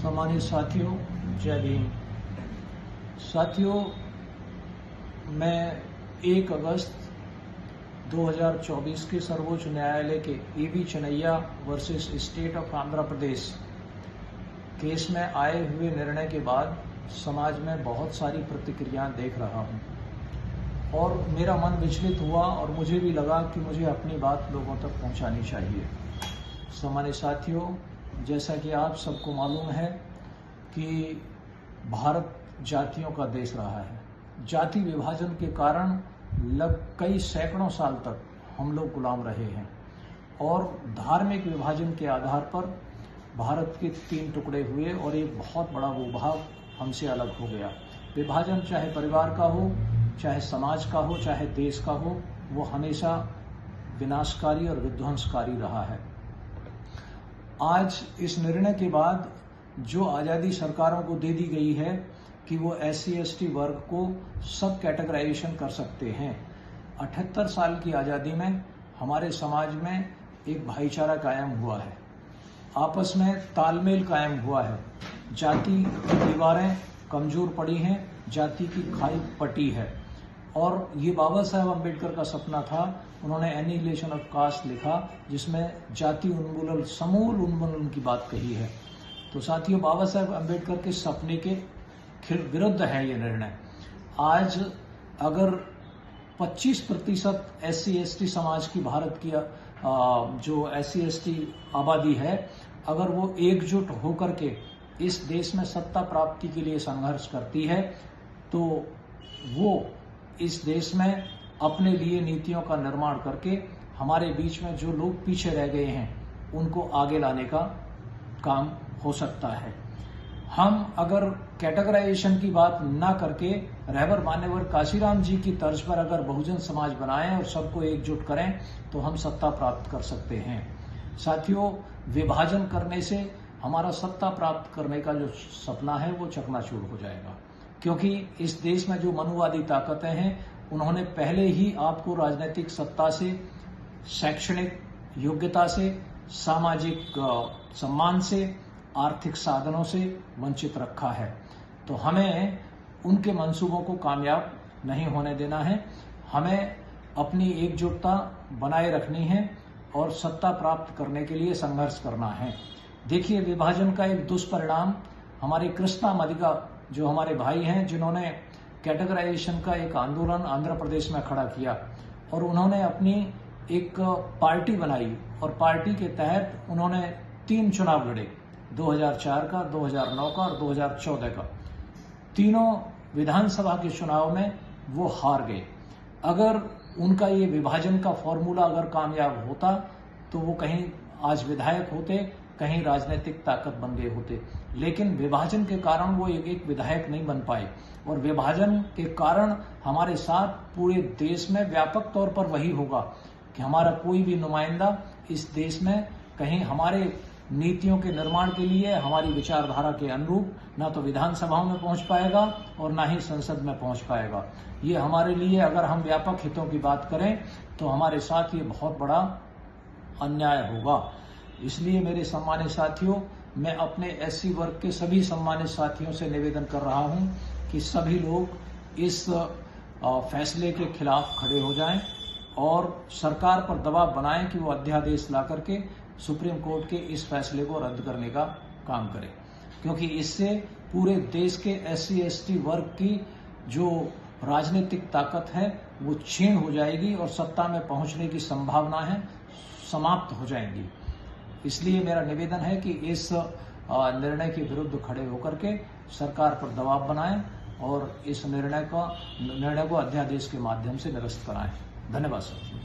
सम्मानित साथियों, जय भीम। साथियों, मैं 1 अगस्त 2024 के सर्वोच्च न्यायालय के E V Chinnaiah versus state of Andhra Pradesh case में आए हुए निर्णय के बाद समाज में बहुत सारी प्रतिक्रियाएं देख रहा हूं और मेरा मन विचलित हुआ और मुझे भी लगा कि मुझे अपनी बात लोगों तक पहुंचानी चाहिए। सम्मानित साथियों, जैसा कि आप सबको मालूम है कि भारत जातियों का देश रहा है। जाति विभाजन के कारण कई सैकड़ों साल तक हम लोग गुलाम रहे हैं और धार्मिक विभाजन के आधार पर भारत के 3 टुकड़े हुए और एक बहुत बड़ा भूभाग हमसे अलग हो गया। विभाजन चाहे परिवार का हो, चाहे समाज का हो, चाहे देश का हो, वो हमेशा विनाशकारी और विध्वंसकारी रहा है। आज इस निर्णय के बाद जो आज़ादी सरकारों को दे दी गई है कि वो SC/ST वर्ग को सब कैटेगराइजेशन कर सकते हैं। 78 साल की आज़ादी में हमारे समाज में एक भाईचारा कायम हुआ है, आपस में तालमेल कायम हुआ है। जाति की दीवारें कमजोर पड़ी हैं, जाति की खाई पटी है और ये बाबा साहेब अम्बेडकर का सपना था। उन्होंने एनिहिलेशन ऑफ कास्ट लिखा जिसमें जाति उन्मूलन, समूल उन्मूलन की बात कही है। तो साथियों, बाबा साहेब अम्बेडकर के सपने के विरुद्ध है ये निर्णय। आज अगर 25% SC/ST समाज की भारत की जो SC/ST आबादी है, अगर वो एकजुट होकर के इस देश में सत्ता प्राप्ति के लिए संघर्ष करती है तो वो इस देश में अपने लिए नीतियों का निर्माण करके हमारे बीच में जो लोग पीछे रह गए हैं उनको आगे लाने का काम हो सकता है। हम अगर कैटेगराइजेशन की बात ना करके रहबर मान्यवर काशीराम जी की तर्ज पर अगर बहुजन समाज बनाएं और सबको एकजुट करें तो हम सत्ता प्राप्त कर सकते हैं। साथियों, विभाजन करने से हमारा सत्ता प्राप्त करने का जो सपना है वो चकनाचूर हो जाएगा, क्योंकि इस देश में जो मनुवादी ताकतें हैं उन्होंने पहले ही आपको राजनीतिक सत्ता से, शैक्षणिक योग्यता से, सामाजिक सम्मान से, आर्थिक साधनों से वंचित रखा है। तो हमें उनके मंसूबों को कामयाब नहीं होने देना है। हमें अपनी एकजुटता बनाए रखनी है और सत्ता प्राप्त करने के लिए संघर्ष करना है। देखिए, विभाजन का एक दुष्परिणाम हमारे कृष्णा मदिगा जो हमारे भाई हैं, जिन्होंने कैटेगराइजेशन का एक आंदोलन आंध्र प्रदेश में खड़ा किया और उन्होंने अपनी एक पार्टी बनाई और पार्टी के तहत उन्होंने 3 चुनाव लड़े, 2004 का, 2009 का और 2014 का। तीनों विधानसभा के चुनाव में वो हार गए। अगर उनका ये विभाजन का फॉर्मूला अगर कामयाब होता तो वो कहीं आज विधायक होते, कहीं राजनीतिक ताकत बन गए होते, लेकिन विभाजन के कारण वो एक विधायक नहीं बन पाए और विभाजन के कारण हमारे साथ पूरे देश में व्यापक तौर पर वही होगा कि हमारा कोई भी नुमाइंदा इस देश में कहीं हमारे नीतियों के निर्माण के लिए, हमारी विचारधारा के अनुरूप ना तो विधानसभाओं में पहुंच पाएगा और ना ही संसद में पहुंच पाएगा। ये हमारे लिए, अगर हम व्यापक हितों की बात करें तो हमारे साथ ये बहुत बड़ा अन्याय होगा। इसलिए मेरे सम्मानित साथियों, मैं अपने SC वर्ग के सभी सम्मानित साथियों से निवेदन कर रहा हूं कि सभी लोग इस फैसले के खिलाफ खड़े हो जाएं और सरकार पर दबाव बनाएं कि वो अध्यादेश ला करके सुप्रीम कोर्ट के इस फैसले को रद्द करने का काम करें, क्योंकि इससे पूरे देश के SC/ST वर्ग की जो राजनीतिक ताकत है वो क्षीण हो जाएगी और सत्ता में पहुंचने की संभावना है समाप्त हो जाएंगी। इसलिए मेरा निवेदन है कि इस निर्णय के विरुद्ध खड़े होकर के सरकार पर दबाव बनाएं और इस निर्णय को अध्यादेश के माध्यम से निरस्त कराएं। धन्यवाद साथियों।